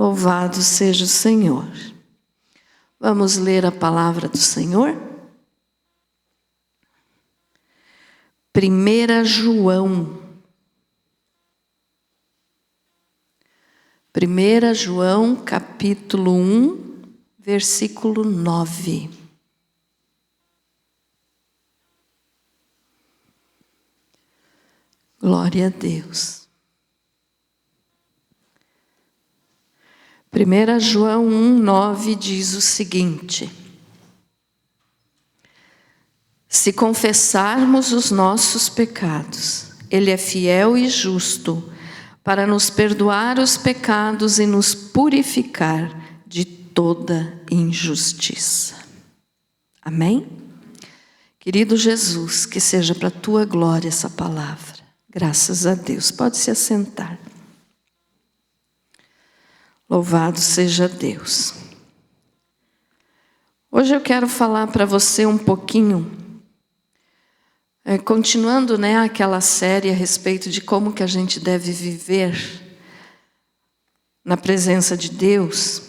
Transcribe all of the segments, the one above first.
Louvado seja o Senhor. Vamos ler a palavra do Senhor? 1 João. 1 João, capítulo 1, versículo 9. Glória a Deus. 1 João 1, 9 diz o seguinte: se confessarmos os nossos pecados, Ele é fiel e justo para nos perdoar os pecados e nos purificar de toda injustiça. Amém? Querido Jesus, que seja para a tua glória essa palavra. Graças a Deus. Pode se assentar. Louvado seja Deus. Hoje eu quero falar para você um pouquinho, continuando, aquela série a respeito de como que a gente deve viver na presença de Deus.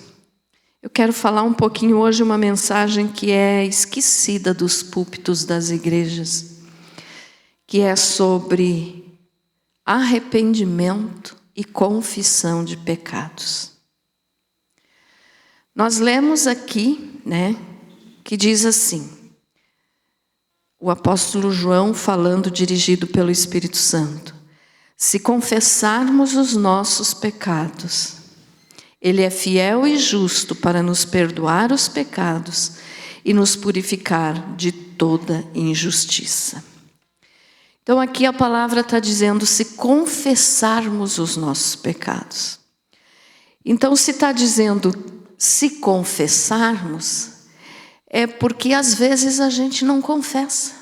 Eu quero falar um pouquinho hoje uma mensagem que é esquecida dos púlpitos das igrejas, que é sobre arrependimento e confissão de pecados. Nós lemos aqui, que diz assim, o apóstolo João falando, dirigido pelo Espírito Santo: se confessarmos os nossos pecados, Ele é fiel e justo para nos perdoar os pecados e nos purificar de toda injustiça. Então aqui a palavra está dizendo se confessarmos os nossos pecados. Então se está dizendo se confessarmos, é porque às vezes a gente não confessa,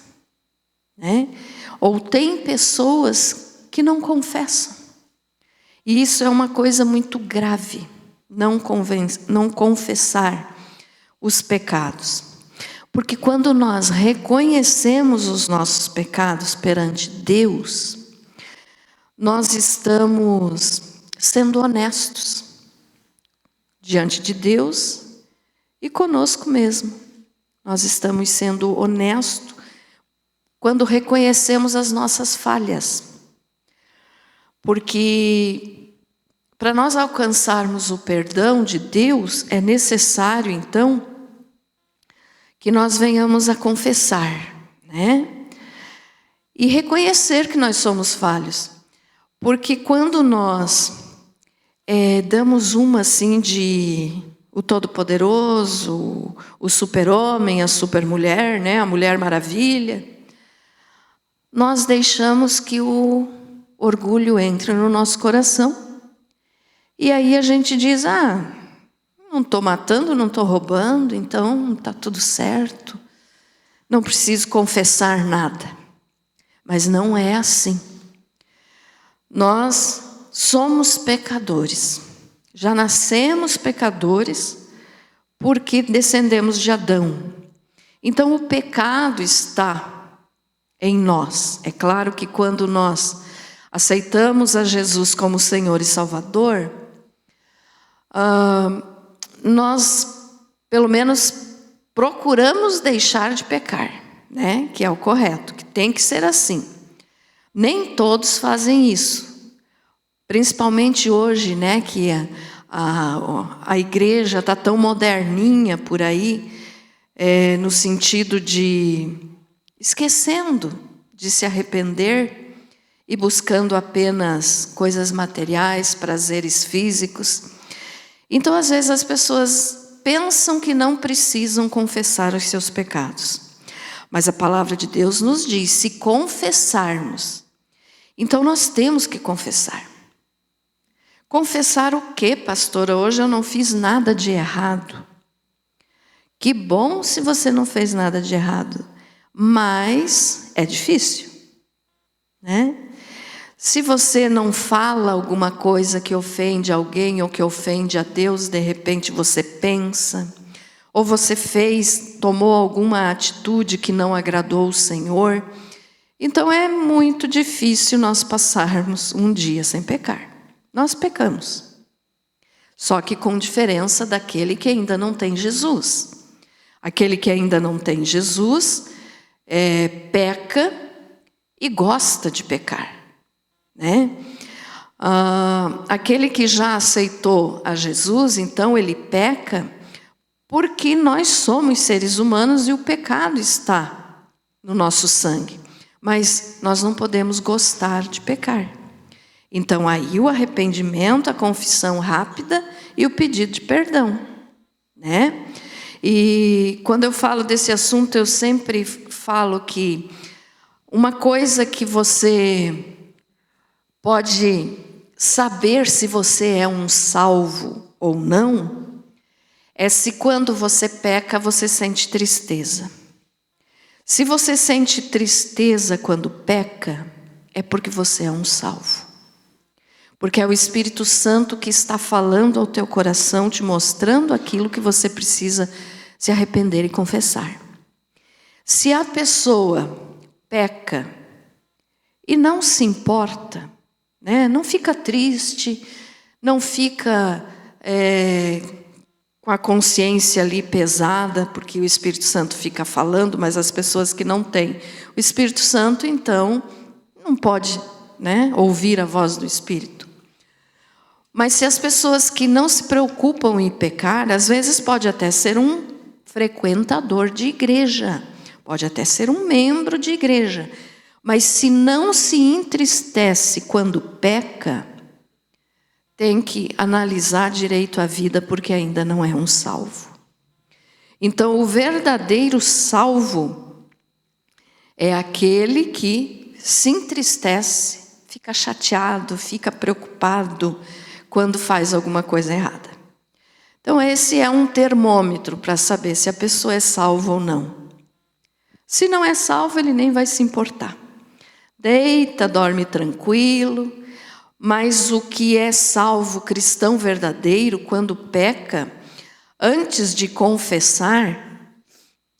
Ou tem pessoas que não confessam. E isso é uma coisa muito grave, não confessar os pecados. Porque quando nós reconhecemos os nossos pecados perante Deus, nós estamos sendo honestos diante de Deus e conosco mesmo. Nós estamos sendo honestos quando reconhecemos as nossas falhas. Porque para nós alcançarmos o perdão de Deus, é necessário então que nós venhamos a confessar, E reconhecer que nós somos falhos. Porque quando nós damos uma assim de o Todo-Poderoso, o Super-Homem, a Super-Mulher, a Mulher Maravilha, nós deixamos que o orgulho entre no nosso coração. E aí a gente diz, não estou matando, não estou roubando, então está tudo certo. Não preciso confessar nada. Mas não é assim. Nós somos pecadores. Já nascemos pecadores porque descendemos de Adão. Então o pecado está em nós. É claro que quando nós aceitamos a Jesus como Senhor e Salvador, nós pelo menos procuramos deixar de pecar, que é o correto, que tem que ser assim. Nem todos fazem isso. Principalmente hoje, que a igreja está tão moderninha por aí, no sentido de esquecendo de se arrepender e buscando apenas coisas materiais, prazeres físicos. Então, às vezes, as pessoas pensam que não precisam confessar os seus pecados. Mas a palavra de Deus nos diz, se confessarmos, então nós temos que confessar. Confessar o quê, pastora? Hoje eu não fiz nada de errado. Que bom se você não fez nada de errado. Mas é difícil, Se você não fala alguma coisa que ofende alguém ou que ofende a Deus, de repente você pensa, ou você tomou alguma atitude que não agradou o Senhor, então é muito difícil nós passarmos um dia sem pecar. Nós pecamos. Só que com diferença daquele que ainda não tem Jesus. Aquele que ainda não tem Jesus peca e gosta de pecar, né? Aquele que já aceitou a Jesus, então ele peca porque nós somos seres humanos e o pecado está no nosso sangue. Mas nós não podemos gostar de pecar. Então aí o arrependimento, a confissão rápida e o pedido de perdão, né? E quando eu falo desse assunto, eu sempre falo que uma coisa que você pode saber se você é um salvo ou não, é se quando você peca, você sente tristeza. Se você sente tristeza quando peca, é porque você é um salvo. Porque é o Espírito Santo que está falando ao teu coração, te mostrando aquilo que você precisa se arrepender e confessar. Se a pessoa peca e não se importa, né? Não fica triste, não fica com a consciência ali pesada, porque o Espírito Santo fica falando, mas as pessoas que não têm o Espírito Santo, então, não pode, né, ouvir a voz do Espírito. Mas se as pessoas que não se preocupam em pecar, às vezes pode até ser um frequentador de igreja, pode até ser um membro de igreja, mas se não se entristece quando peca, tem que analisar direito a vida, porque ainda não é um salvo. Então, o verdadeiro salvo é aquele que se entristece, fica chateado, fica preocupado quando faz alguma coisa errada. Então, esse é um termômetro para saber se a pessoa é salva ou não. Se não é salvo, ele nem vai se importar. Deita, dorme tranquilo, mas o que é salvo, cristão verdadeiro, quando peca, antes de confessar,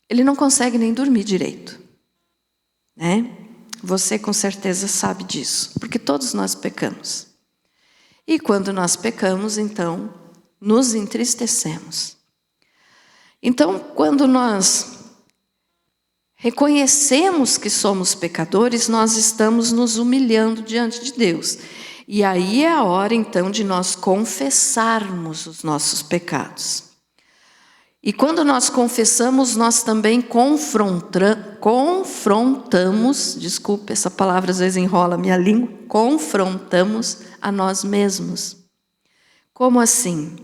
ele não consegue nem dormir direito, né? Você com certeza sabe disso, porque todos nós pecamos. E quando nós pecamos, então, nos entristecemos. Então, quando nós reconhecemos que somos pecadores, nós estamos nos humilhando diante de Deus. E aí é a hora, então, de nós confessarmos os nossos pecados. E quando nós confessamos, nós também confrontamos, desculpe, essa palavra às vezes enrola a minha língua, confrontamos a nós mesmos. Como assim?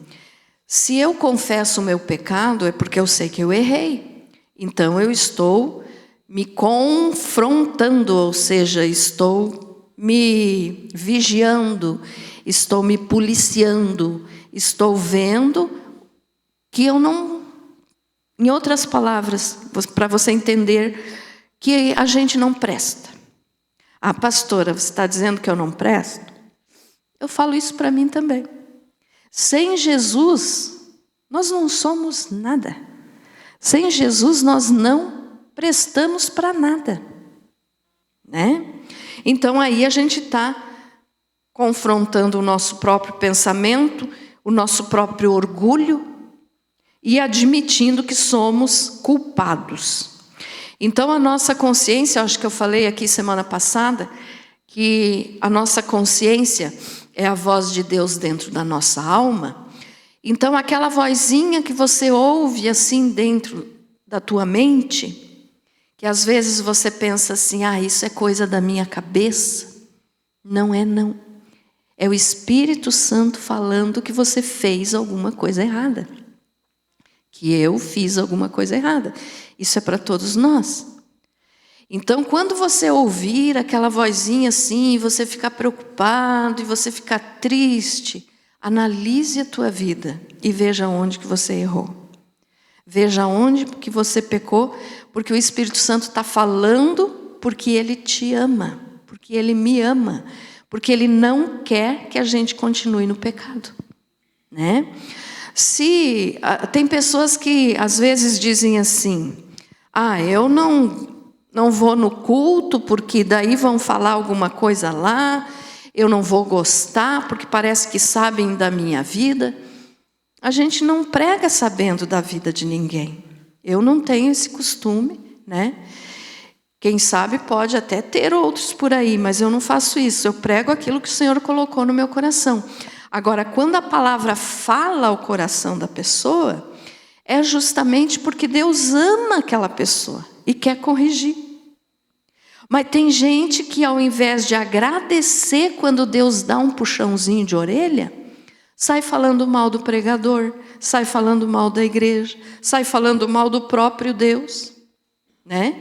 Se eu confesso o meu pecado, é porque eu sei que eu errei. Então eu estou me confrontando, ou seja, estou me vigiando, estou me policiando, estou vendo que eu não... Em outras palavras, para você entender que a gente não presta. Ah, pastora, você está dizendo que eu não presto? Eu falo isso para mim também. Sem Jesus, nós não somos nada. Sem Jesus, nós não prestamos para nada, né? Então, aí a gente está confrontando o nosso próprio pensamento, o nosso próprio orgulho, e admitindo que somos culpados. Então, a nossa consciência, acho que eu falei aqui semana passada, que a nossa consciência é a voz de Deus dentro da nossa alma. Então, aquela vozinha que você ouve assim dentro da tua mente, que às vezes você pensa assim, isso é coisa da minha cabeça. Não é, não. É o Espírito Santo falando que você fez alguma coisa errada. Que eu fiz alguma coisa errada. Isso é para todos nós. Então, quando você ouvir aquela vozinha assim, e você ficar preocupado, e você ficar triste, analise a tua vida e veja onde que você errou. Veja onde que você pecou, porque o Espírito Santo está falando porque Ele te ama, porque Ele me ama, porque Ele não quer que a gente continue no pecado, né? Tem pessoas que às vezes dizem assim, eu não vou no culto porque daí vão falar alguma coisa lá, eu não vou gostar porque parece que sabem da minha vida. a gente não prega sabendo da vida de ninguém. Eu não tenho esse costume, né? Quem sabe pode até ter outros por aí, mas eu não faço isso. Eu prego aquilo que o Senhor colocou no meu coração. Agora, quando a palavra fala ao coração da pessoa, é justamente porque Deus ama aquela pessoa e quer corrigir. Mas tem gente que, ao invés de agradecer quando Deus dá um puxãozinho de orelha, sai falando mal do pregador, sai falando mal da igreja, sai falando mal do próprio Deus, né?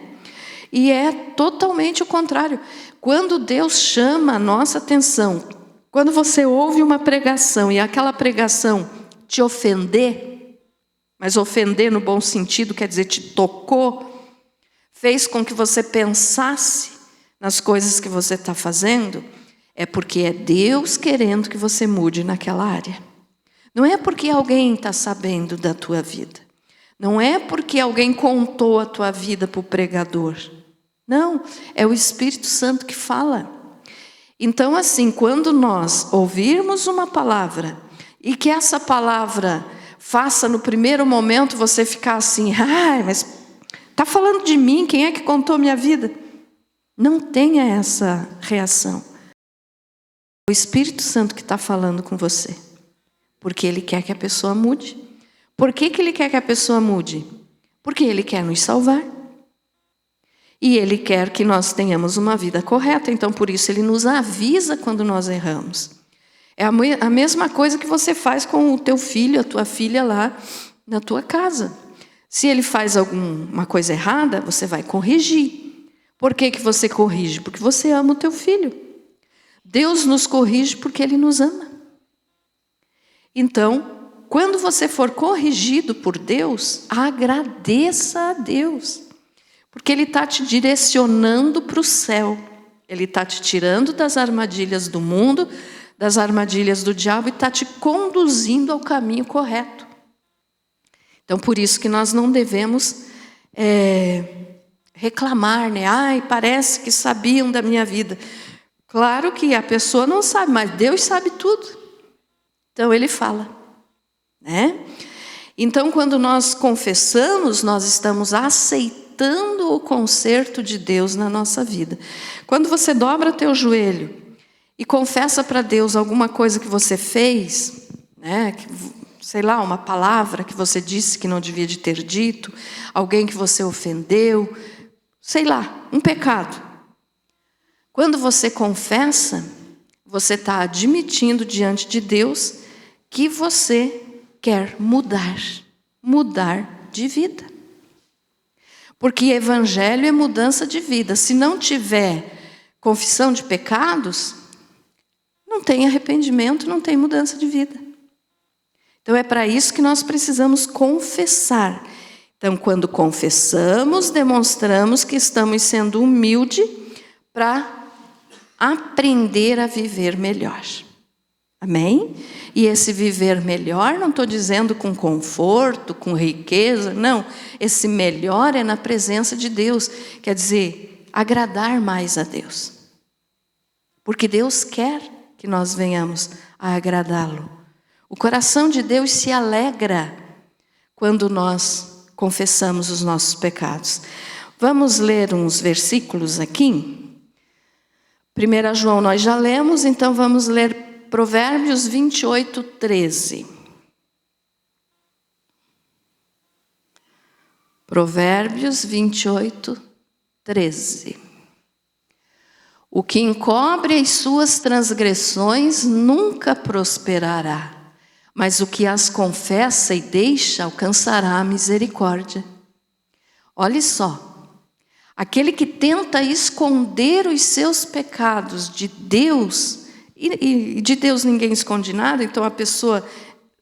E é totalmente o contrário. Quando Deus chama a nossa atenção, quando você ouve uma pregação e aquela pregação te ofender, mas ofender no bom sentido quer dizer te tocou, fez com que você pensasse nas coisas que você está fazendo, é porque é Deus querendo que você mude naquela área. Não é porque alguém está sabendo da tua vida. Não é porque alguém contou a tua vida para o pregador. Não, é o Espírito Santo que fala. Então, assim, quando nós ouvirmos uma palavra e que essa palavra faça no primeiro momento você ficar assim, mas está falando de mim, quem é que contou minha vida? Não tenha essa reação. É o Espírito Santo que está falando com você, porque Ele quer que a pessoa mude. Por que Ele quer que a pessoa mude? Porque Ele quer nos salvar. E Ele quer que nós tenhamos uma vida correta, então por isso Ele nos avisa quando nós erramos. É a mesma coisa que você faz com o teu filho, a tua filha lá na tua casa. Se ele faz alguma coisa errada, você vai corrigir. Por que você corrige? Porque você ama o teu filho. Deus nos corrige porque Ele nos ama. Então, quando você for corrigido por Deus, agradeça a Deus. Porque Ele está te direcionando para o céu. Ele está te tirando das armadilhas do mundo, das armadilhas do diabo e está te conduzindo ao caminho correto. Então, por isso que nós não devemos reclamar, né? Parece que sabiam da minha vida. Claro que a pessoa não sabe, mas Deus sabe tudo. Então, Ele fala, né? Então, quando nós confessamos, nós estamos aceitando o conserto de Deus na nossa vida. Quando você dobra teu joelho e confessa para Deus alguma coisa que você fez, né, sei lá, uma palavra que você disse que não devia de ter dito, alguém que você ofendeu, sei lá, um pecado. Quando você confessa, você está admitindo diante de Deus que você quer mudar de vida. Porque evangelho é mudança de vida. Se não tiver confissão de pecados, não tem arrependimento, não tem mudança de vida. Então é para isso que nós precisamos confessar. Então, quando confessamos, demonstramos que estamos sendo humildes para aprender a viver melhor. Amém? E esse viver melhor, não estou dizendo com conforto, com riqueza, não. Esse melhor é na presença de Deus. Quer dizer, agradar mais a Deus. Porque Deus quer que nós venhamos a agradá-lo. O coração de Deus se alegra quando nós confessamos os nossos pecados. Vamos ler uns versículos aqui. 1 João nós já lemos, então vamos ler Provérbios 28, 13. Provérbios 28, 13. O que encobre as suas transgressões nunca prosperará, mas o que as confessa e deixa alcançará a misericórdia. Olhe só, aquele que tenta esconder os seus pecados de Deus, e de Deus ninguém esconde nada, então a pessoa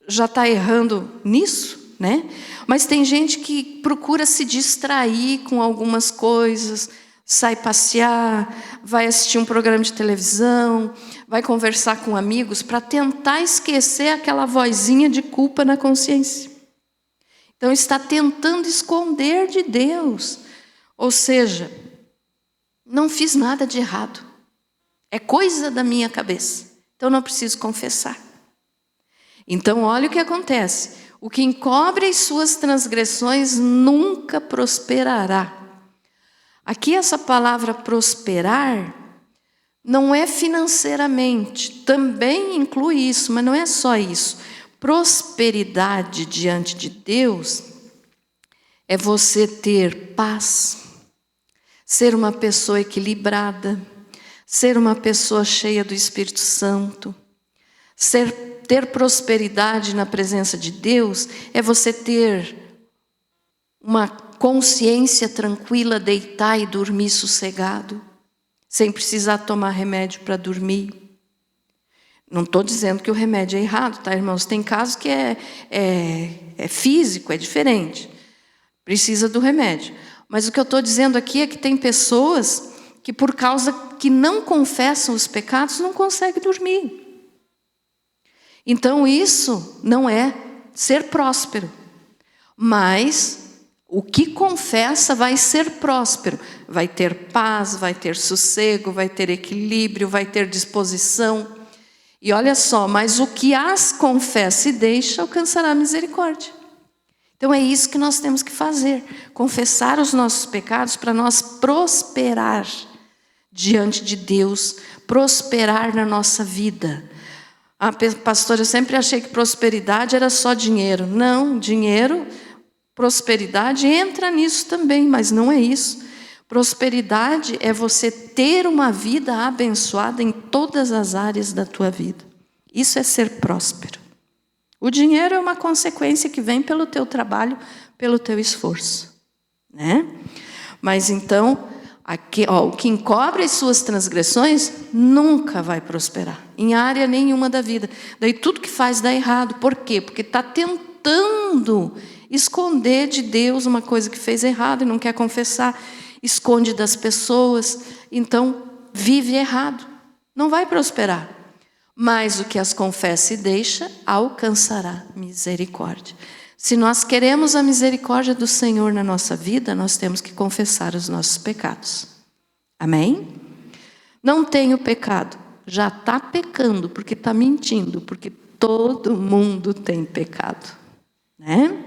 já está errando nisso, né? Mas tem gente que procura se distrair com algumas coisas, sai passear, vai assistir um programa de televisão, vai conversar com amigos para tentar esquecer aquela vozinha de culpa na consciência. Então está tentando esconder de Deus. Ou seja, não fiz nada de errado. É coisa da minha cabeça. Então não preciso confessar. Então, olha o que acontece. O que encobre as suas transgressões nunca prosperará. Aqui essa palavra prosperar não é financeiramente, também inclui isso, mas não é só isso. Prosperidade diante de Deus é você ter paz, ser uma pessoa equilibrada, ser uma pessoa cheia do Espírito Santo. Ter prosperidade na presença de Deus é você ter uma consciência tranquila, deitar e dormir sossegado, sem precisar tomar remédio para dormir. Não estou dizendo que o remédio é errado, tá, irmãos? Tem casos que é físico, é diferente. Precisa do remédio. Mas o que eu estou dizendo aqui é que tem pessoas que, por causa que não confessam os pecados, não conseguem dormir. Então, isso não é ser próspero. Mas o que confessa vai ser próspero. Vai ter paz, vai ter sossego, vai ter equilíbrio, vai ter disposição. E olha só, mas o que as confessa e deixa alcançará misericórdia. Então é isso que nós temos que fazer. Confessar os nossos pecados para nós prosperar diante de Deus, prosperar na nossa vida. Pastor, eu sempre achei que prosperidade era só dinheiro. Não, dinheiro, prosperidade entra nisso também, mas não é isso. Prosperidade é você ter uma vida abençoada em todas as áreas da tua vida. Isso é ser próspero. O dinheiro é uma consequência que vem pelo teu trabalho, pelo teu esforço, né? Mas então, aqui, o que encobre as suas transgressões nunca vai prosperar, em área nenhuma da vida. Daí tudo que faz dá errado. Por quê? Porque está tentando esconder de Deus uma coisa que fez errado e não quer confessar. Esconde das pessoas, então vive errado, não vai prosperar. Mas o que as confessa e deixa, alcançará misericórdia. Se nós queremos a misericórdia do Senhor na nossa vida, nós temos que confessar os nossos pecados. Amém? Não tem o pecado, já está pecando, porque está mentindo, porque todo mundo tem pecado, né?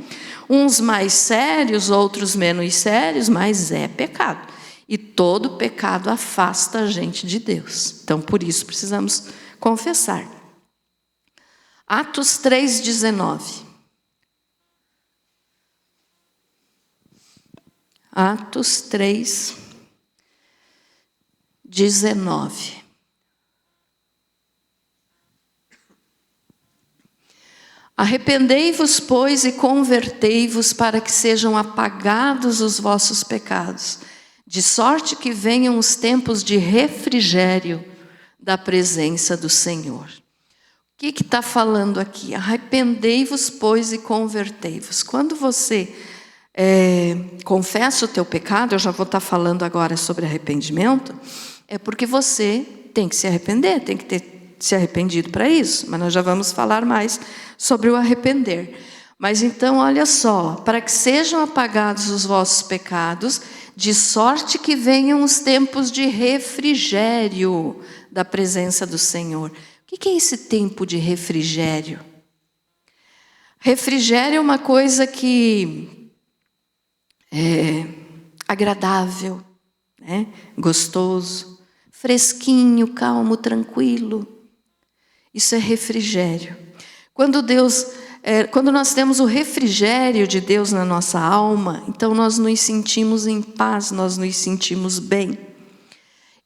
Uns mais sérios, outros menos sérios, mas é pecado. E todo pecado afasta a gente de Deus. Então, por isso, precisamos confessar. Atos 3:19. Atos 3:19. Arrependei-vos, pois, e convertei-vos para que sejam apagados os vossos pecados, de sorte que venham os tempos de refrigério da presença do Senhor. O que está falando aqui? Arrependei-vos, pois, e convertei-vos. Quando você confessa o teu pecado, eu já vou estar falando agora sobre arrependimento, é porque você tem que se arrepender, tem que ter se arrependido para isso, mas nós já vamos falar mais sobre o arrepender. Mas então, olha só, para que sejam apagados os vossos pecados, de sorte que venham os tempos de refrigério da presença do Senhor. O que é esse tempo de refrigério? Refrigério é uma coisa que é agradável, né? Gostoso, fresquinho, calmo, tranquilo. Isso é refrigério. Quando nós temos o refrigério de Deus na nossa alma, então nós nos sentimos em paz, nós nos sentimos bem.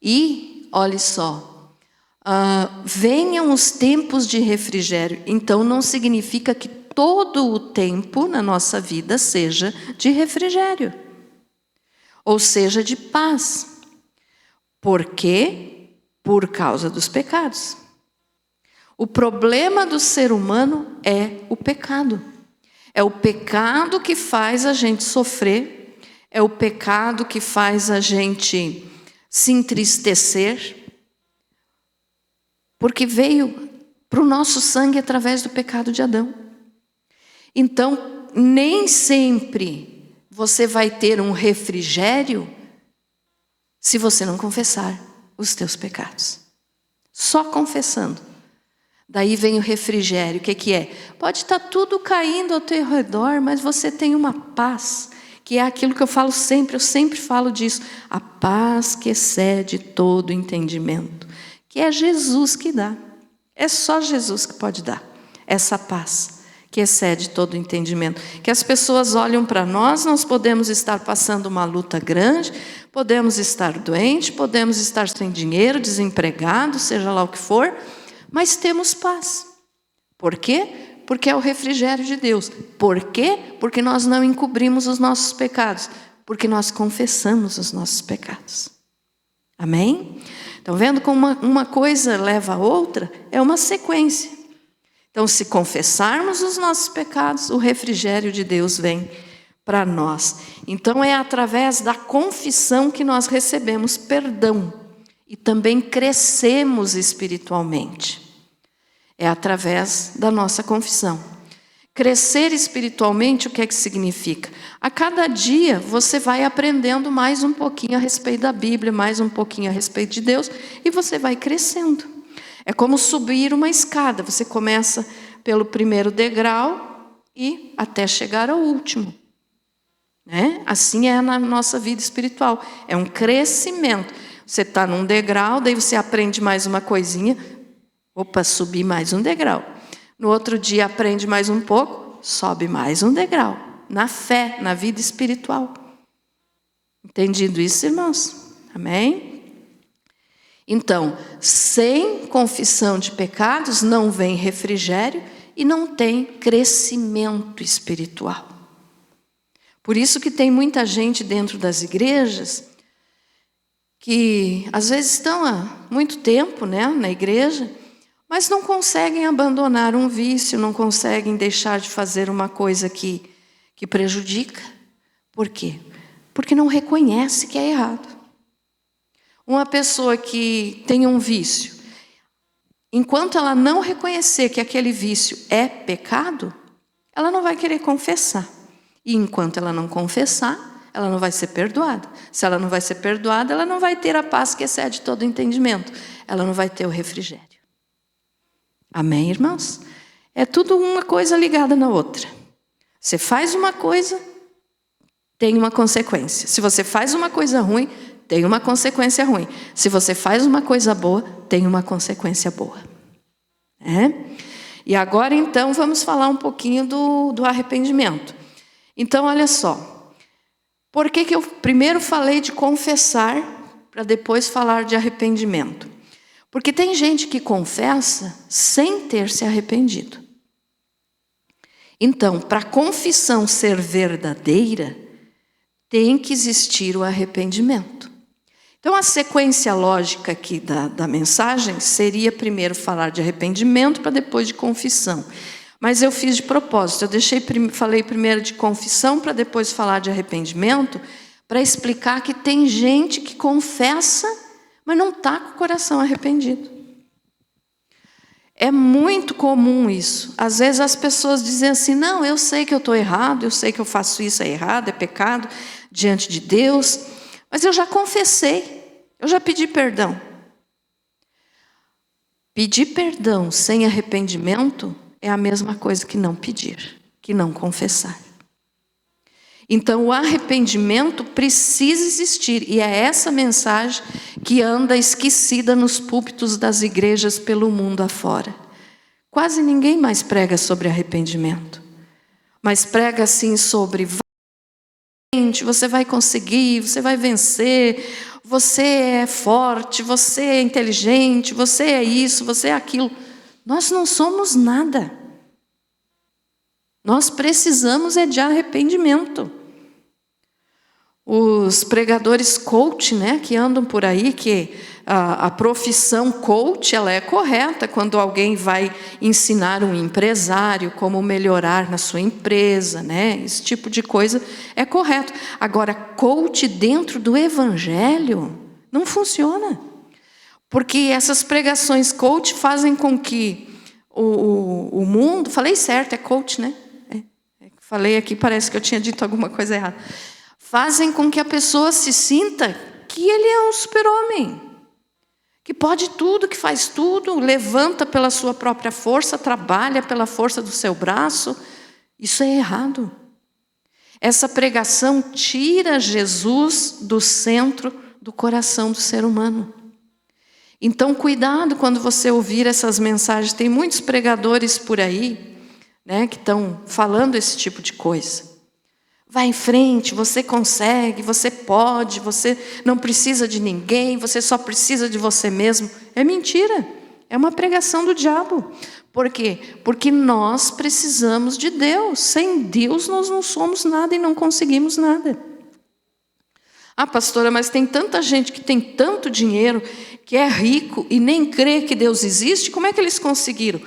E, olha só, venham os tempos de refrigério. Então não significa que todo o tempo na nossa vida seja de refrigério, ou seja, de paz. Por quê? Por causa dos pecados. O problema do ser humano é o pecado. É o pecado que faz a gente sofrer, é o pecado que faz a gente se entristecer, porque veio para o nosso sangue através do pecado de Adão. Então, nem sempre você vai ter um refrigério se você não confessar os teus pecados. Só confessando. Daí vem o refrigério. O que é? Pode estar tudo caindo ao teu redor, mas você tem uma paz, que é aquilo que eu falo sempre, eu sempre falo disso. A paz que excede todo entendimento, que é Jesus que dá. É só Jesus que pode dar essa paz que excede todo entendimento. Que as pessoas olham para nós, nós podemos estar passando uma luta grande, podemos estar doentes, podemos estar sem dinheiro, desempregados, seja lá o que for, mas temos paz. Por quê? Porque é o refrigério de Deus. Por quê? Porque nós não encobrimos os nossos pecados. Porque nós confessamos os nossos pecados. Amém? Estão vendo como uma coisa leva a outra? É uma sequência. Então, se confessarmos os nossos pecados, o refrigério de Deus vem para nós. Então, é através da confissão que nós recebemos perdão. E também crescemos espiritualmente. É através da nossa confissão. Crescer espiritualmente, o que é que significa? A cada dia você vai aprendendo mais um pouquinho a respeito da Bíblia, mais um pouquinho a respeito de Deus, e você vai crescendo. É como subir uma escada. Você começa pelo primeiro degrau e até chegar ao último. Né? Assim é na nossa vida espiritual. É um crescimento. Você está num degrau, daí você aprende mais uma coisinha. Opa, subi mais um degrau. No outro dia aprende mais um pouco, sobe mais um degrau. Na fé, na vida espiritual. Entendido isso, irmãos? Amém? Então, sem confissão de pecados não vem refrigério e não tem crescimento espiritual. Por isso que tem muita gente dentro das igrejas que às vezes estão há muito tempo, né, na igreja, mas não conseguem abandonar um vício, não conseguem deixar de fazer uma coisa que prejudica. Por quê? Porque não reconhece que é errado. Uma pessoa que tem um vício, enquanto ela não reconhecer que aquele vício é pecado, ela não vai querer confessar. E enquanto ela não confessar, ela não vai ser perdoada. Se ela não vai ser perdoada, ela não vai ter a paz que excede todo entendimento. Ela não vai ter o refrigério. Amém, irmãos? É tudo uma coisa ligada na outra. Você faz uma coisa, tem uma consequência. Se você faz uma coisa ruim, tem uma consequência ruim. Se você faz uma coisa boa, tem uma consequência boa. E agora, então, vamos falar um pouquinho do arrependimento. Então, olha só. Por que eu primeiro falei de confessar, para depois falar de arrependimento? Porque tem gente que confessa sem ter se arrependido. Então, para a confissão ser verdadeira, tem que existir o arrependimento. Então, a sequência lógica aqui da mensagem seria primeiro falar de arrependimento, para depois de confissão. Mas eu fiz de propósito, falei primeiro de confissão, para depois falar de arrependimento, para explicar que tem gente que confessa, mas não está com o coração arrependido. É muito comum isso. Às vezes as pessoas dizem assim, não, eu sei que eu estou errado, eu sei que eu faço isso, é errado, é pecado diante de Deus, mas eu já confessei, eu já pedi perdão. Pedir perdão sem arrependimento é a mesma coisa que não pedir, que não confessar. Então, o arrependimento precisa existir, e é essa mensagem que anda esquecida nos púlpitos das igrejas pelo mundo afora. Quase ninguém mais prega sobre arrependimento, mas prega assim sobre você vai conseguir, você vai vencer, você é forte, você é inteligente, você é isso, você é aquilo. Nós não somos nada. Nós precisamos de arrependimento. Os pregadores coach, né, que andam por aí, que a profissão coach, ela é correta quando alguém vai ensinar um empresário como melhorar na sua empresa, né, esse tipo de coisa é correto. Agora, coach dentro do evangelho não funciona. Porque essas pregações coach fazem com que o mundo... Falei certo, é coach, né? Falei aqui, parece que eu tinha dito alguma coisa errada. Fazem com que a pessoa se sinta que ele é um super-homem. que pode tudo, que faz tudo, levanta pela sua própria força, trabalha pela força do seu braço. Isso é errado. Essa pregação tira Jesus do centro do coração do ser humano. Então, cuidado quando você ouvir essas mensagens. Tem muitos pregadores por aí, né, que estão falando esse tipo de coisa. Vai em frente, você consegue, você pode, você não precisa de ninguém, você só precisa de você mesmo. É mentira, é uma pregação do diabo. Por quê? Porque nós precisamos de Deus. Sem Deus nós não somos nada e não conseguimos nada. Ah, pastora, mas tem tanta gente que tem tanto dinheiro, que é rico e nem crê que Deus existe. Como é que eles conseguiram?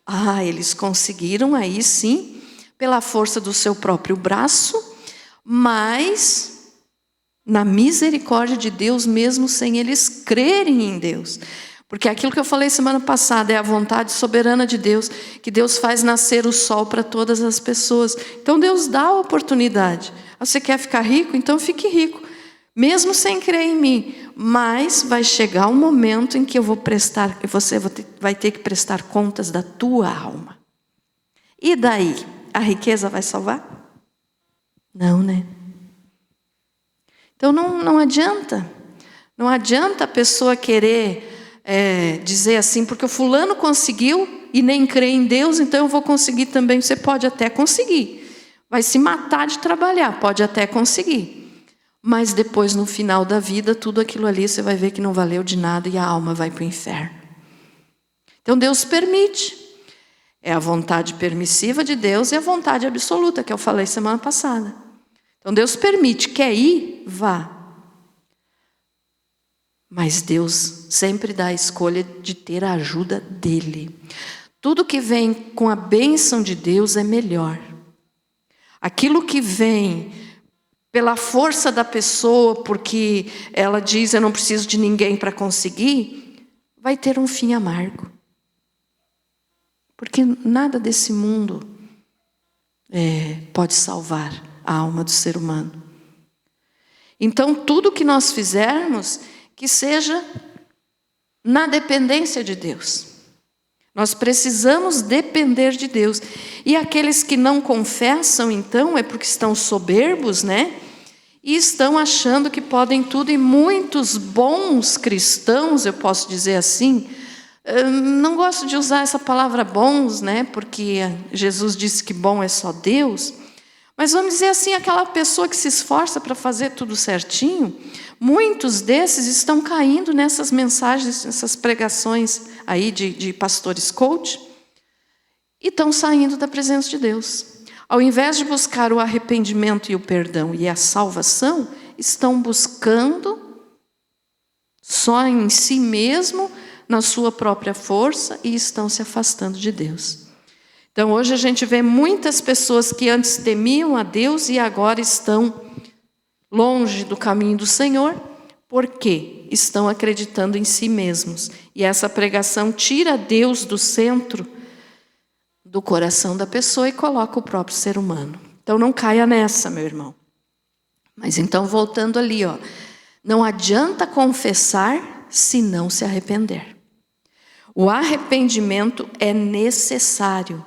Ah, eles conseguiram aí sim, pela força do seu próprio braço, mas na misericórdia de Deus, mesmo sem eles crerem em Deus. Porque aquilo que eu falei semana passada é a vontade soberana de Deus, que Deus faz nascer o sol para todas as pessoas. Então Deus dá a oportunidade. Você quer ficar rico? Então fique rico, mesmo sem crer em mim. Mas vai chegar um momento em que você vai ter que prestar contas da tua alma. E daí? A riqueza vai salvar? Não, né? Então não adianta. Não adianta a pessoa querer dizer assim, porque o fulano conseguiu e nem crê em Deus, então eu vou conseguir também. Você pode até conseguir. Vai se matar de trabalhar, pode até conseguir. Mas depois, no final da vida, tudo aquilo ali você vai ver que não valeu de nada e a alma vai para o inferno. Então Deus permite. É a vontade permissiva de Deus e a vontade absoluta, que eu falei semana passada. Então Deus permite. Quer ir? Vá. Mas Deus sempre dá a escolha de ter a ajuda dEle. Tudo que vem com a bênção de Deus é melhor. Aquilo que vem pela força da pessoa, porque ela diz, eu não preciso de ninguém para conseguir, vai ter um fim amargo. Porque nada desse mundo pode salvar a alma do ser humano. Então, tudo que nós fizermos, que seja na dependência de Deus. Nós precisamos depender de Deus. E aqueles que não confessam, então, é porque estão soberbos, né? E estão achando que podem tudo. E muitos bons cristãos, eu posso dizer assim, não gosto de usar essa palavra bons, né? Porque Jesus disse que bom é só Deus. Mas vamos dizer assim, aquela pessoa que se esforça para fazer tudo certinho, muitos desses estão caindo nessas mensagens, nessas pregações aí de pastores coach, e estão saindo da presença de Deus. Ao invés de buscar o arrependimento e o perdão e a salvação, estão buscando só em si mesmo, na sua própria força, e estão se afastando de Deus. Então hoje a gente vê muitas pessoas que antes temiam a Deus e agora estão longe do caminho do Senhor, porque estão acreditando em si mesmos. E essa pregação tira Deus do centro do coração da pessoa e coloca o próprio ser humano. Então não caia nessa, meu irmão. Mas então voltando ali, não adianta confessar se não se arrepender. O arrependimento é necessário.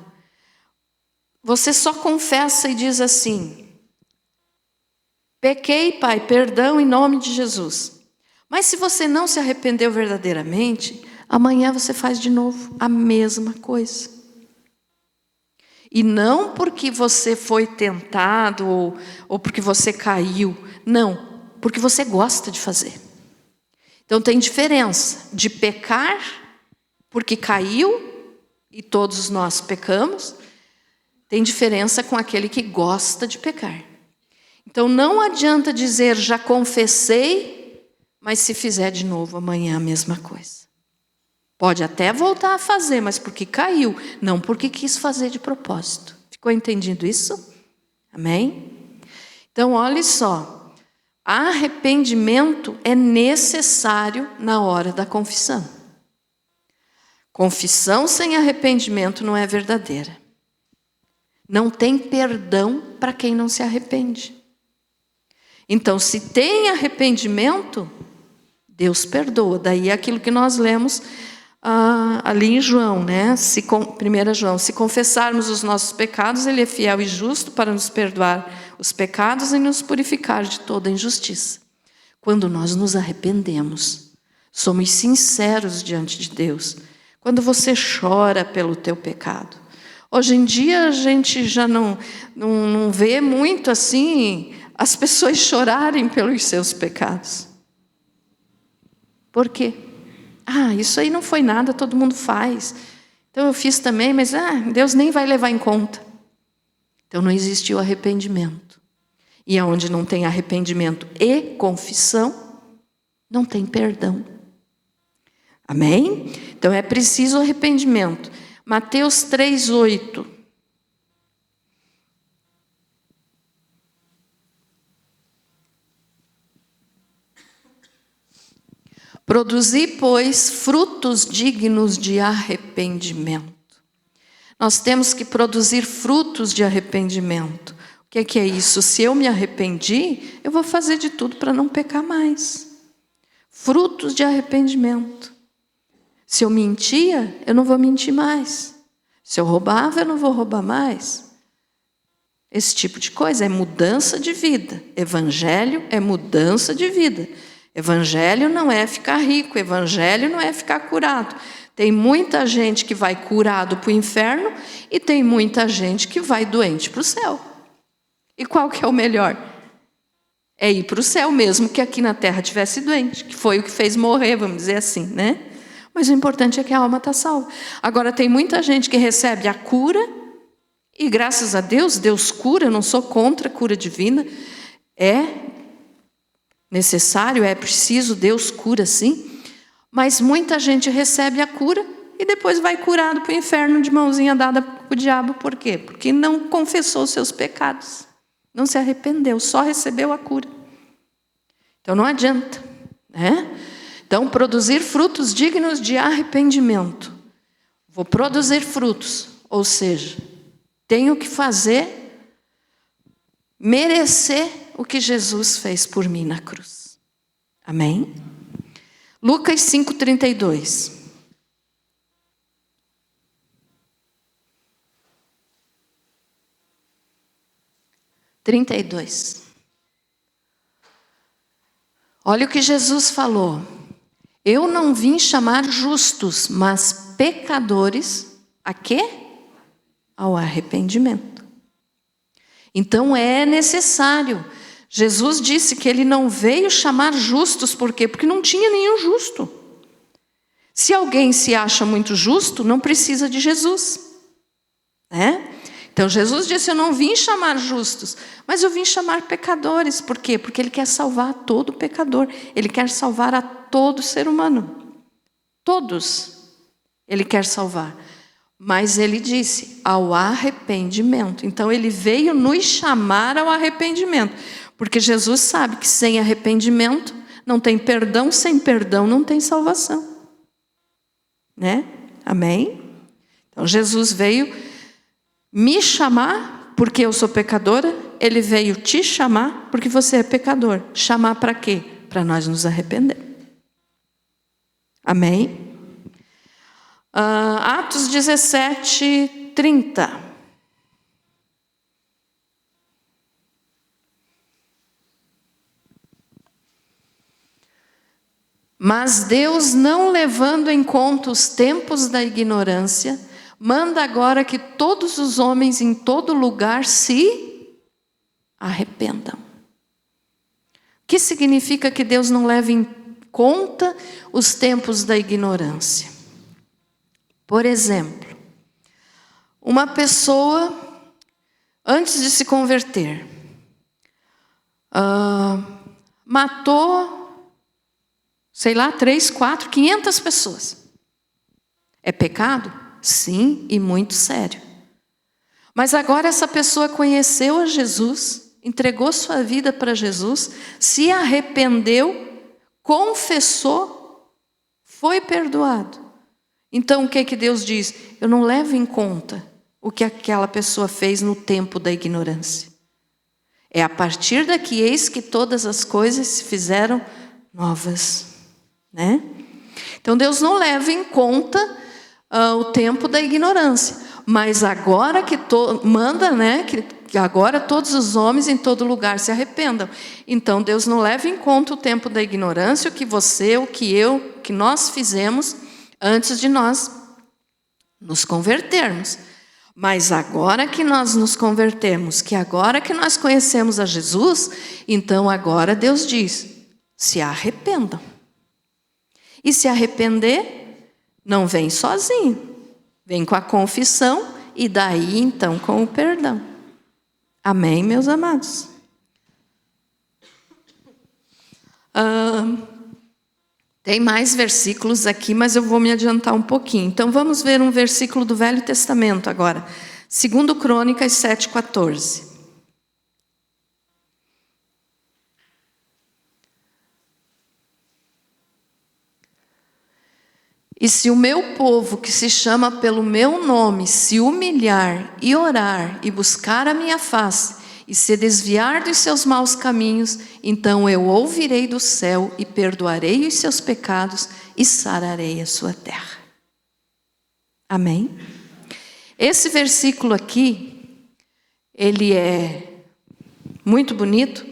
Você só confessa e diz assim, pequei, Pai, perdão em nome de Jesus. Mas se você não se arrependeu verdadeiramente, amanhã você faz de novo a mesma coisa. E não porque você foi tentado ou porque você caiu. Não, porque você gosta de fazer. Então tem diferença de pecar porque caiu, e todos nós pecamos. Tem diferença com aquele que gosta de pecar. Então não adianta dizer, já confessei, mas se fizer de novo amanhã a mesma coisa. Pode até voltar a fazer, mas porque caiu, não porque quis fazer de propósito. Ficou entendido isso? Amém? Então olhe só, arrependimento é necessário na hora da confissão. Confissão sem arrependimento não é verdadeira. Não tem perdão para quem não se arrepende. Então, se tem arrependimento, Deus perdoa. Daí é aquilo que nós lemos ali em João, né? 1 João, se confessarmos os nossos pecados, Ele é fiel e justo para nos perdoar os pecados e nos purificar de toda injustiça. Quando nós nos arrependemos, somos sinceros diante de Deus. Quando você chora pelo teu pecado. Hoje em dia a gente já não vê muito assim as pessoas chorarem pelos seus pecados. Por quê? Isso aí não foi nada, todo mundo faz. Então eu fiz também, mas Deus nem vai levar em conta. Então não existiu arrependimento. E onde não tem arrependimento e confissão, não tem perdão. Amém? Então é preciso arrependimento. Mateus 3:8. Produzi, pois, frutos dignos de arrependimento. Nós temos que produzir frutos de arrependimento. O que é isso? Se eu me arrependi, eu vou fazer de tudo para não pecar mais. Frutos de arrependimento. Se eu mentia, eu não vou mentir mais. Se eu roubava, eu não vou roubar mais. Esse tipo de coisa é mudança de vida. Evangelho é mudança de vida. Evangelho não é ficar rico, evangelho não é ficar curado. Tem muita gente que vai curado para o inferno e tem muita gente que vai doente para o céu. E qual que é o melhor? É ir para o céu mesmo que aqui na terra tivesse doente, que foi o que fez morrer, vamos dizer assim, né? Mas o importante é que a alma está salva. Agora tem muita gente que recebe a cura e graças a Deus, Deus cura, eu não sou contra a cura divina. É necessário, é preciso, Deus cura sim. Mas muita gente recebe a cura e depois vai curado para o inferno de mãozinha dada para o diabo. Por quê? Porque não confessou os seus pecados. Não se arrependeu, só recebeu a cura. Então não adianta, né? Então produzir frutos dignos de arrependimento. Vou produzir frutos, ou seja, tenho que fazer, merecer o que Jesus fez por mim na cruz. Amém? Lucas 5:32. Olha o que Jesus falou. Eu não vim chamar justos, mas pecadores a quê? Ao arrependimento. Então é necessário. Jesus disse que ele não veio chamar justos, por quê? Porque não tinha nenhum justo. Se alguém se acha muito justo, não precisa de Jesus, né? Então Jesus disse, eu não vim chamar justos, mas eu vim chamar pecadores. Por quê? Porque Ele quer salvar todo pecador. Ele quer salvar a todo ser humano. Todos Ele quer salvar. Mas Ele disse, ao arrependimento. Então Ele veio nos chamar ao arrependimento. Porque Jesus sabe que sem arrependimento não tem perdão, sem perdão não tem salvação. Né? Amém? Então Jesus veio me chamar, porque eu sou pecadora. Ele veio te chamar, porque você é pecador. Chamar para quê? Para nós nos arrepender. Amém? Atos 17:30. Mas Deus, não levando em conta os tempos da ignorância, manda agora que todos os homens em todo lugar se arrependam. O que significa que Deus não leva em conta os tempos da ignorância? Por exemplo, uma pessoa, antes de se converter, matou, 3, 4, 500 pessoas. É pecado? Sim, e muito sério. Mas agora essa pessoa conheceu a Jesus, entregou sua vida para Jesus, se arrependeu, confessou, foi perdoado. Então o que Deus diz? Eu não levo em conta o que aquela pessoa fez no tempo da ignorância. É a partir daqui, eis que todas as coisas se fizeram novas. né? Então Deus não leva em conta o tempo da ignorância, mas agora que manda, né, que agora todos os homens em todo lugar se arrependam. Então Deus não leva em conta o tempo da ignorância, o que você, o que eu, o que nós fizemos antes de nós nos convertermos. Mas agora que nós nos convertemos, que agora que nós conhecemos a Jesus, então agora Deus diz: se arrependam. E se arrepender, não vem sozinho, vem com a confissão e daí então com o perdão. Amém, meus amados? Tem mais versículos aqui, mas eu vou me adiantar um pouquinho. Então vamos ver um versículo do Velho Testamento agora. 2 Crônicas 7,14. E se o meu povo, que se chama pelo meu nome, se humilhar e orar e buscar a minha face e se desviar dos seus maus caminhos, então eu ouvirei do céu e perdoarei os seus pecados e sararei a sua terra. Amém? Esse versículo aqui, ele é muito bonito,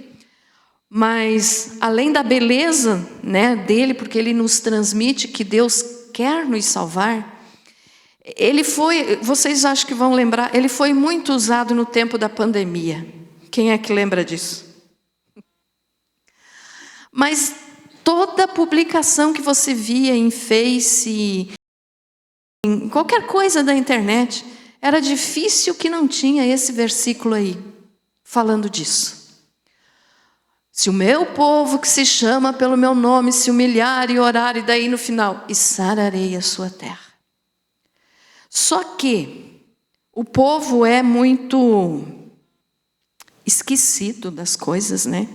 mas além da beleza, né, dele, porque ele nos transmite que Deus quer nos salvar, ele foi, vocês acham que vão lembrar, ele foi muito usado no tempo da pandemia. Quem é que lembra disso? Mas toda publicação que você via em Face, em qualquer coisa da internet, era difícil que não tinha esse versículo aí, falando disso. Se o meu povo que se chama pelo meu nome se humilhar e orar, e daí no final, e sararei a sua terra. Só que o povo é muito esquecido das coisas, né?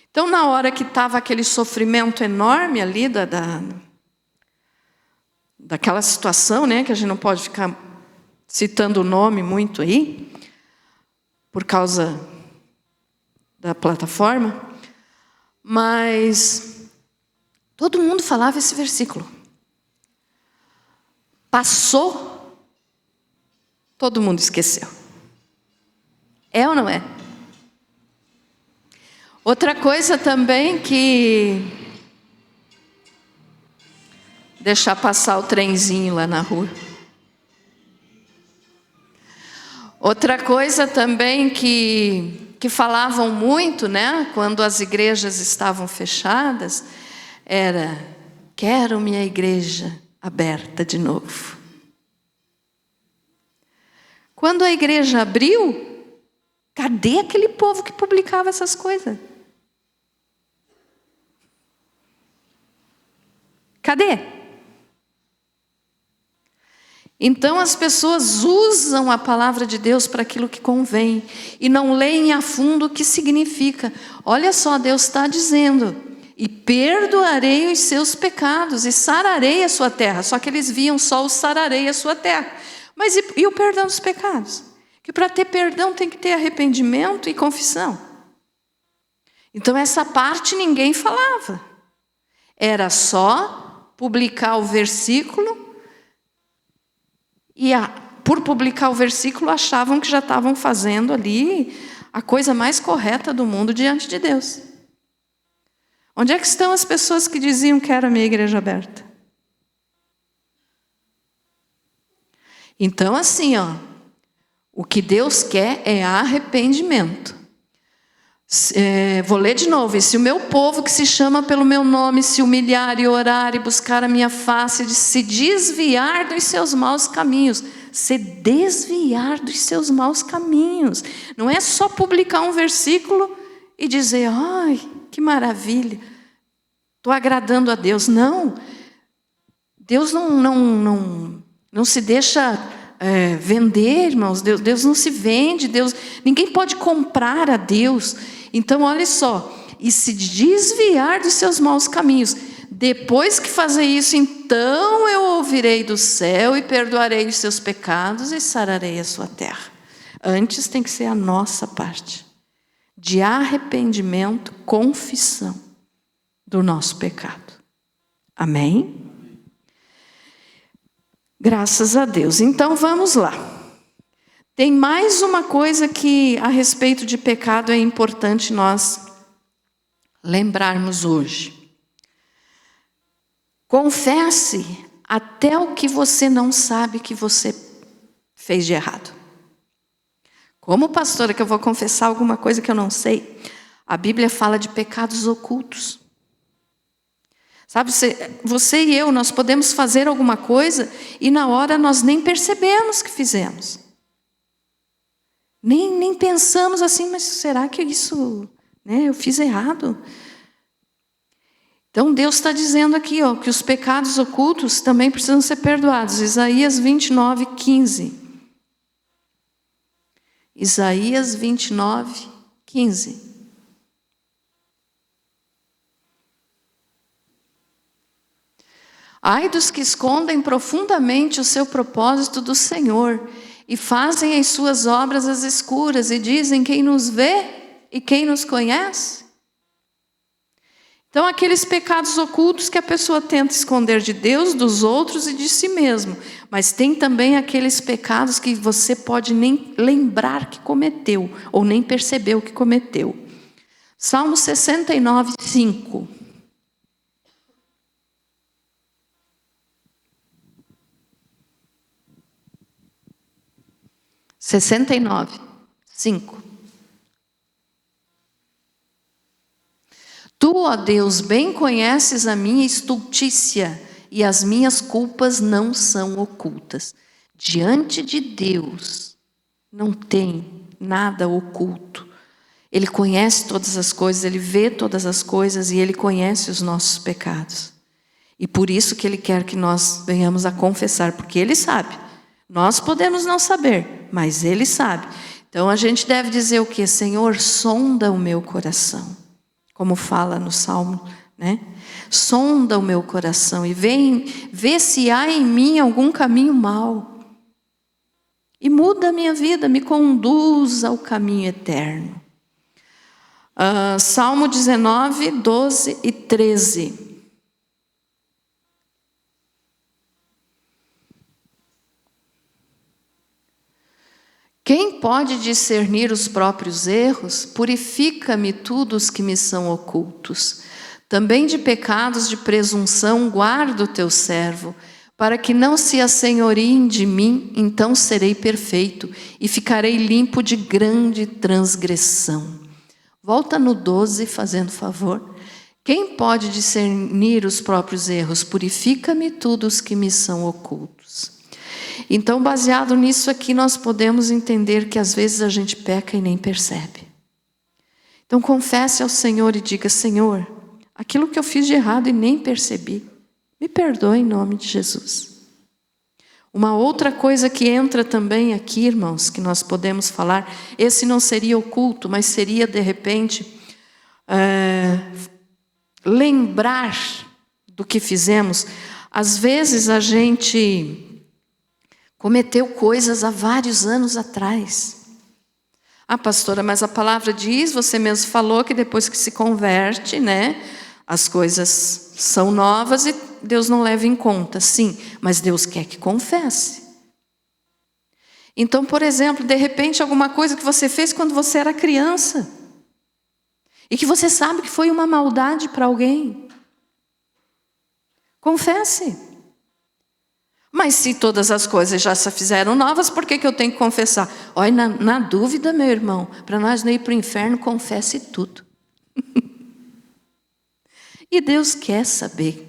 Então, na hora que estava aquele sofrimento enorme ali, daquela situação, né, que a gente não pode ficar citando o nome muito aí, por causa da plataforma, mas todo mundo falava esse versículo. Passou, todo mundo esqueceu. É ou não é? Outra coisa também que... Deixar passar o trenzinho lá na rua. Outra coisa também que falavam muito, né, quando as igrejas estavam fechadas, era: quero minha igreja aberta de novo. Quando a igreja abriu, cadê aquele povo que publicava essas coisas? Cadê? Então as pessoas usam a palavra de Deus para aquilo que convém e não leem a fundo o que significa. Olha só, Deus está dizendo: e perdoarei os seus pecados e sararei a sua terra. Só que eles viam só o sararei a sua terra. Mas e o perdão dos pecados? Que para ter perdão tem que ter arrependimento e confissão. Então essa parte ninguém falava. Era só publicar o versículo. E por publicar o versículo, achavam que já estavam fazendo ali a coisa mais correta do mundo diante de Deus. Onde é que estão as pessoas que diziam que era a minha igreja aberta? Então, assim, o que Deus quer é arrependimento. Vou ler de novo. E se o meu povo que se chama pelo meu nome se humilhar e orar e buscar a minha face, de se desviar dos seus maus caminhos. Se desviar dos seus maus caminhos. Não é só publicar um versículo e dizer: ai, que maravilha, estou agradando a Deus. Não. Deus não se deixa vender, irmãos. Deus não se vende. Ninguém pode comprar a Deus. Então, olha só, e se desviar dos seus maus caminhos. Depois que fazer isso, então eu ouvirei do céu e perdoarei os seus pecados e sararei a sua terra. Antes tem que ser a nossa parte, de arrependimento, confissão do nosso pecado. Amém? Graças a Deus. Então vamos lá. Tem mais uma coisa que a respeito de pecado é importante nós lembrarmos hoje. Confesse até o que você não sabe que você fez de errado. Como pastora que eu vou confessar alguma coisa que eu não sei? A Bíblia fala de pecados ocultos. Sabe, você e eu, nós podemos fazer alguma coisa e na hora nós nem percebemos que fizemos. Nem pensamos assim, mas será que isso, eu fiz errado? Então Deus está dizendo aqui, que os pecados ocultos também precisam ser perdoados. Isaías 29, 15. Isaías 29, 15. Ai dos que escondem profundamente o seu propósito do Senhor e fazem as suas obras às escuras e dizem quem nos vê e quem nos conhece. Então, aqueles pecados ocultos que a pessoa tenta esconder de Deus, dos outros e de si mesmo. Mas tem também aqueles pecados que você pode nem lembrar que cometeu ou nem percebeu que cometeu. Salmo 69, 5. Tu, ó Deus, bem conheces a minha estultícia e as minhas culpas não são ocultas. Diante de Deus não tem nada oculto. Ele conhece todas as coisas, Ele vê todas as coisas e Ele conhece os nossos pecados. E por isso que Ele quer que nós venhamos a confessar, porque Ele sabe. Nós podemos não saber, mas Ele sabe. Então a gente deve dizer o quê? Senhor, sonda o meu coração. Como fala no Salmo, Sonda o meu coração e vê se há em mim algum caminho mau. E muda a minha vida, me conduz ao caminho eterno. Salmo 19, 12 e 13. Quem pode discernir os próprios erros? Purifica-me tudo os que me são ocultos. Também de pecados de presunção guarda o teu servo, para que não se assenhoriem de mim, então serei perfeito e ficarei limpo de grande transgressão. Volta no 12, fazendo favor. Quem pode discernir os próprios erros? Purifica-me tudo os que me são ocultos. Então, baseado nisso aqui, nós podemos entender que às vezes a gente peca e nem percebe. Então, confesse ao Senhor e diga: Senhor, aquilo que eu fiz de errado e nem percebi, me perdoe em nome de Jesus. Uma outra coisa que entra também aqui, irmãos, que nós podemos falar, esse não seria oculto, mas seria de repente lembrar do que fizemos. Às vezes a gente cometeu coisas há vários anos atrás. Pastora, mas a palavra diz, você mesmo falou que depois que se converte, as coisas são novas e Deus não leva em conta. Sim, mas Deus quer que confesse. Então, por exemplo, de repente alguma coisa que você fez quando você era criança e que você sabe que foi uma maldade para alguém. Confesse. Mas se todas as coisas já se fizeram novas, por que eu tenho que confessar? Olha, na dúvida, meu irmão, para nós não ir para o inferno, confesse tudo. E Deus quer saber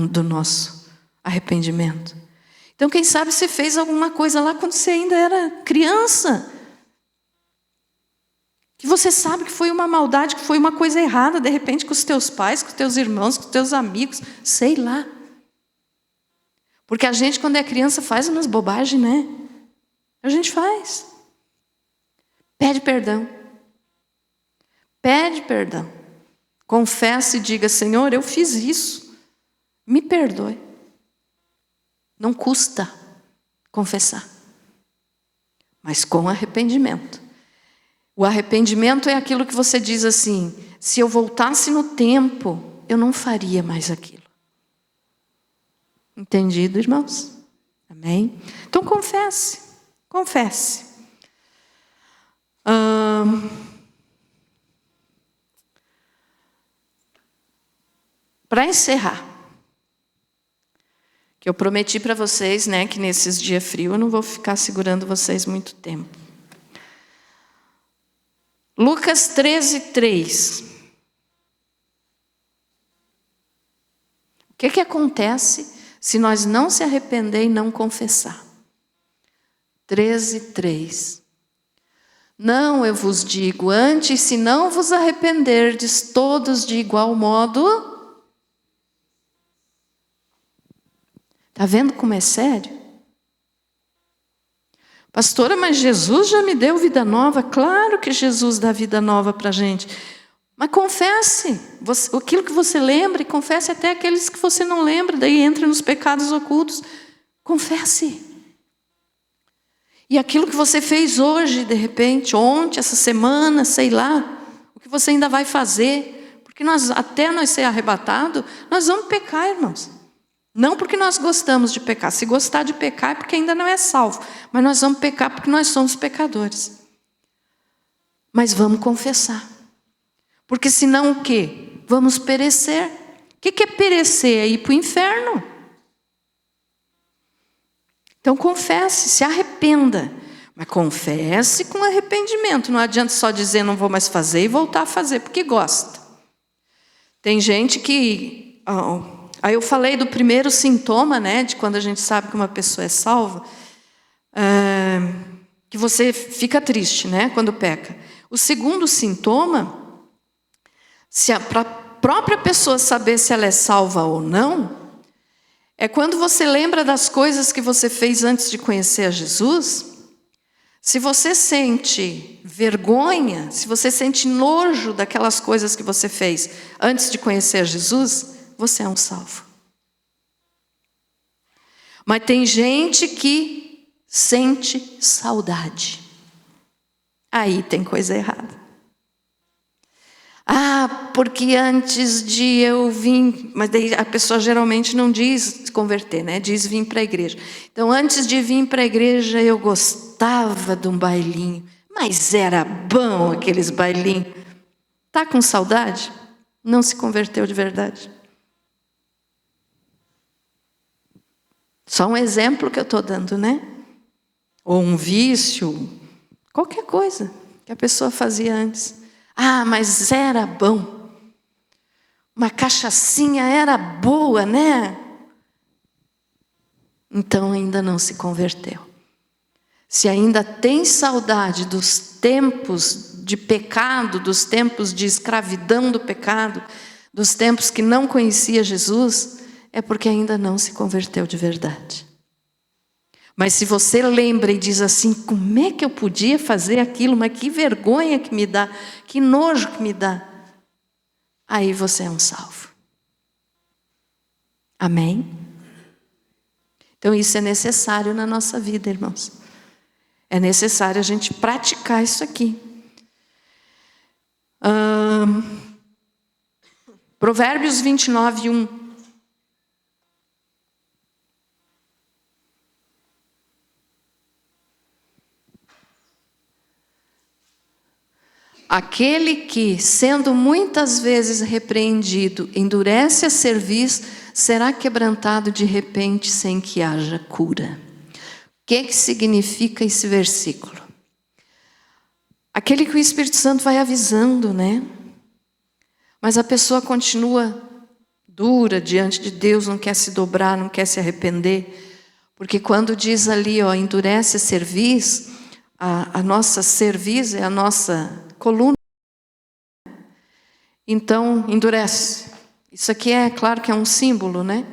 do nosso arrependimento. Então, quem sabe você fez alguma coisa lá quando você ainda era criança, que você sabe que foi uma maldade, que foi uma coisa errada, de repente com os teus pais, com os teus irmãos, com os teus amigos, sei lá. Porque a gente, quando é criança, faz umas bobagens, A gente faz. Pede perdão. Pede perdão. Confessa e diga: Senhor, eu fiz isso. Me perdoe. Não custa confessar. Mas com arrependimento. O arrependimento é aquilo que você diz assim: se eu voltasse no tempo, eu não faria mais aquilo. Entendido, irmãos? Amém? Então confesse. Para encerrar, que eu prometi para vocês, né, que nesses dias frios eu não vou ficar segurando vocês muito tempo. Lucas 13:3. O que acontece se nós não se arrepender e não confessar? 13:3. Não, eu vos digo, antes, se não vos arrependerdes todos de igual modo... Está vendo como é sério? Pastora, mas Jesus já me deu vida nova. Claro que Jesus dá vida nova para a gente. Mas confesse aquilo que você lembra e confesse até aqueles que você não lembra. Daí entra nos pecados ocultos. Confesse. E aquilo que você fez hoje, de repente, ontem, essa semana, sei lá, o que você ainda vai fazer. Porque até nós ser arrebatado, nós vamos pecar, irmãos. Não porque nós gostamos de pecar. Se gostar de pecar é porque ainda não é salvo. Mas nós vamos pecar porque nós somos pecadores. Mas vamos confessar. Porque senão o quê? Vamos perecer. O que é perecer? É ir para o inferno. Então confesse, se arrependa. Mas confesse com arrependimento. Não adianta só dizer não vou mais fazer e voltar a fazer porque gosta. Tem gente que... Aí eu falei do primeiro sintoma, né, de quando a gente sabe que uma pessoa é salva, que você fica triste, né, quando peca. O segundo sintoma, para a própria pessoa saber se ela é salva ou não, é quando você lembra das coisas que você fez antes de conhecer a Jesus. Se você sente vergonha, se você sente nojo daquelas coisas que você fez antes de conhecer a Jesus, você é um salvo. Mas tem gente que sente saudade. Aí tem coisa errada. Porque antes de eu vir... Mas daí a pessoa geralmente não diz se converter, né? Diz vir para a igreja. Então, antes de vir para a igreja, eu gostava de um bailinho. Mas era bom aqueles bailinhos. Está com saudade? Não se converteu de verdade. Só um exemplo que eu estou dando, né? Ou um vício, qualquer coisa que a pessoa fazia antes. Mas era bom. Uma cachaçinha era boa, né? Então ainda não se converteu. Se ainda tem saudade dos tempos de pecado, dos tempos de escravidão do pecado, dos tempos que não conhecia Jesus, é porque ainda não se converteu de verdade. Mas se você lembra e diz assim, como é que eu podia fazer aquilo, mas que vergonha que me dá, que nojo que me dá, aí você é um salvo. Amém? Então isso é necessário na nossa vida, irmãos. É necessário a gente praticar isso aqui. Provérbios 29:1. Aquele que, sendo muitas vezes repreendido, endurece a cerviz, será quebrantado de repente sem que haja cura. O que significa esse versículo? Aquele que o Espírito Santo vai avisando, né? Mas a pessoa continua dura diante de Deus, não quer se dobrar, não quer se arrepender. Porque quando diz ali, endurece a cerviz, a nossa cerviz é a nossa coluna. Então, endurece. Isso aqui claro que é um símbolo, né?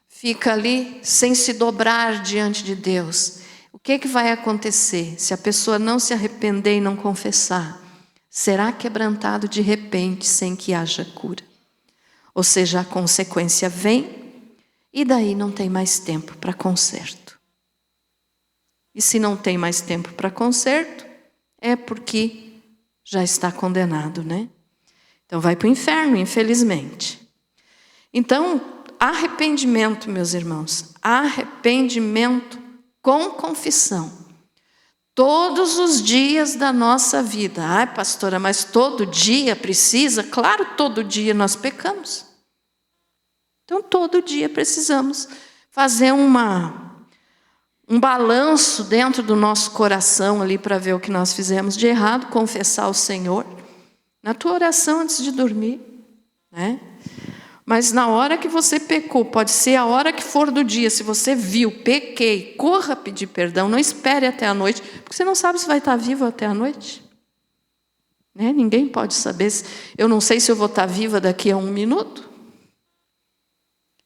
Fica ali sem se dobrar diante de Deus. O que vai acontecer? Se a pessoa não se arrepender e não confessar, será quebrantado de repente sem que haja cura. Ou seja, a consequência vem e daí não tem mais tempo para conserto. E se não tem mais tempo para conserto, é porque já está condenado, né? Então vai para o inferno, infelizmente. Então, arrependimento, meus irmãos, arrependimento com confissão. Todos os dias da nossa vida. Ai, pastora, mas todo dia precisa? Claro, todo dia nós pecamos. Então, todo dia precisamos fazer um balanço dentro do nosso coração ali para ver o que nós fizemos de errado, confessar ao Senhor na tua oração antes de dormir, né? Mas na hora que você pecou, pode ser a hora que for do dia, se você viu, pequei, corra pedir perdão, não espere até a noite, porque você não sabe se vai estar vivo até a noite. Né? Ninguém pode saber, eu não sei se eu vou estar viva daqui a 1 minuto.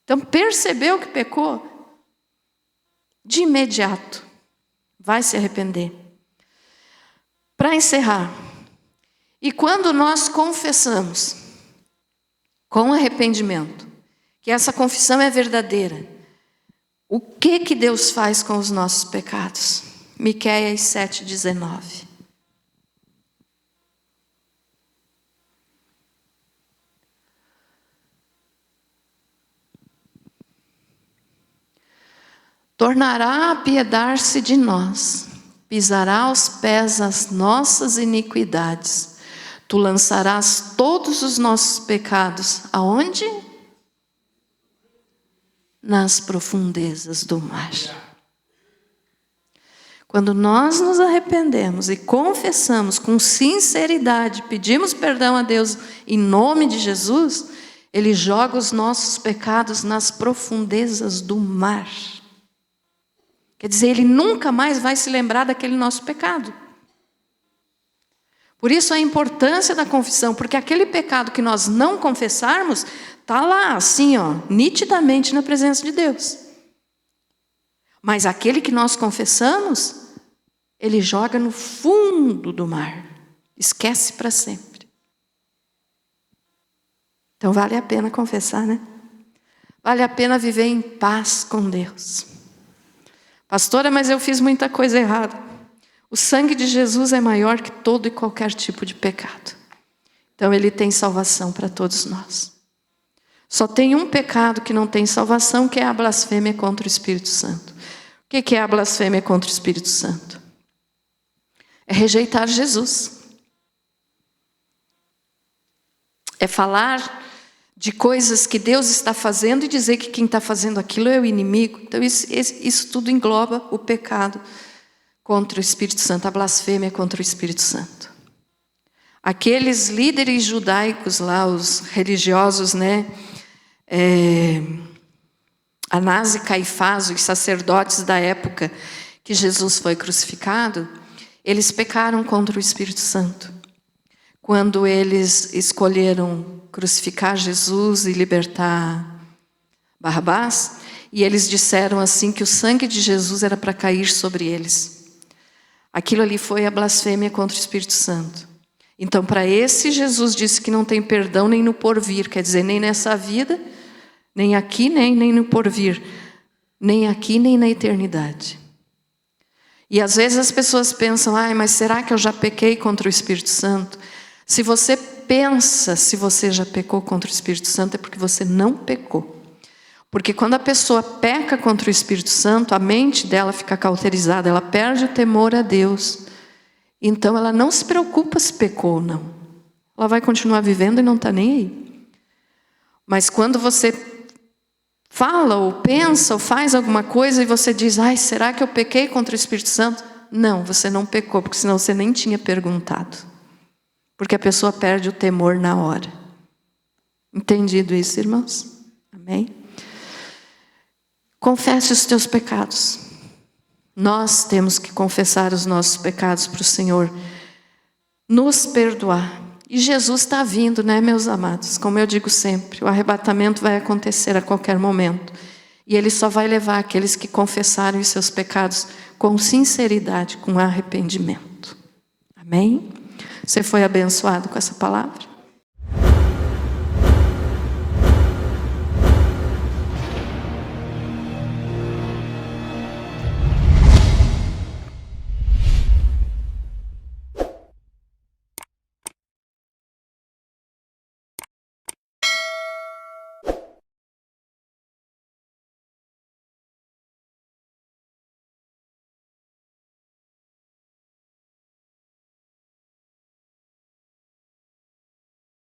Então, percebeu que pecou? De imediato, vai se arrepender. Para encerrar, e quando nós confessamos, com arrependimento, que essa confissão é verdadeira, o que Deus faz com os nossos pecados? Miqueias 7,19. Tornará a apiedar-se de nós, pisará aos pés as nossas iniquidades. Tu lançarás todos os nossos pecados, aonde? Nas profundezas do mar. Quando nós nos arrependemos e confessamos com sinceridade, pedimos perdão a Deus em nome de Jesus, Ele joga os nossos pecados nas profundezas do mar. Quer dizer, Ele nunca mais vai se lembrar daquele nosso pecado. Por isso a importância da confissão, porque aquele pecado que nós não confessarmos, está lá, assim, ó, nitidamente na presença de Deus. Mas aquele que nós confessamos, Ele joga no fundo do mar, esquece para sempre. Então vale a pena confessar, né? Vale a pena viver em paz com Deus. Pastora, mas eu fiz muita coisa errada. O sangue de Jesus é maior que todo e qualquer tipo de pecado. Então Ele tem salvação para todos nós. Só tem um pecado que não tem salvação, que é a blasfêmia contra o Espírito Santo. O que é a blasfêmia contra o Espírito Santo? É rejeitar Jesus. É falar de coisas que Deus está fazendo e dizer que quem está fazendo aquilo é o inimigo. Então isso tudo engloba o pecado contra o Espírito Santo, a blasfêmia contra o Espírito Santo. Aqueles líderes judaicos lá, os religiosos, né? Anás e Caifás, os sacerdotes da época que Jesus foi crucificado, eles pecaram contra o Espírito Santo. Quando eles escolheram crucificar Jesus e libertar Barrabás, e eles disseram assim que o sangue de Jesus era para cair sobre eles. Aquilo ali foi a blasfêmia contra o Espírito Santo. Então, para esse, Jesus disse que não tem perdão nem no porvir, quer dizer, nem nessa vida, nem aqui, nem no porvir, nem aqui, nem na eternidade. E às vezes as pessoas pensam, mas será que eu já pequei contra o Espírito Santo? Se você pensa se você já pecou contra o Espírito Santo, é porque você não pecou. Porque quando a pessoa peca contra o Espírito Santo, a mente dela fica cauterizada, ela perde o temor a Deus. Então ela não se preocupa se pecou ou não. Ela vai continuar vivendo e não está nem aí. Mas quando você fala ou pensa ou faz alguma coisa e você diz, será que eu pequei contra o Espírito Santo? Não, você não pecou, porque senão você nem tinha perguntado. Porque a pessoa perde o temor na hora. Entendido isso, irmãos? Amém? Confesse os teus pecados. Nós temos que confessar os nossos pecados para o Senhor nos perdoar. E Jesus está vindo, né, meus amados? Como eu digo sempre, o arrebatamento vai acontecer a qualquer momento. E Ele só vai levar aqueles que confessarem os seus pecados com sinceridade, com arrependimento. Amém? Você foi abençoado com essa palavra?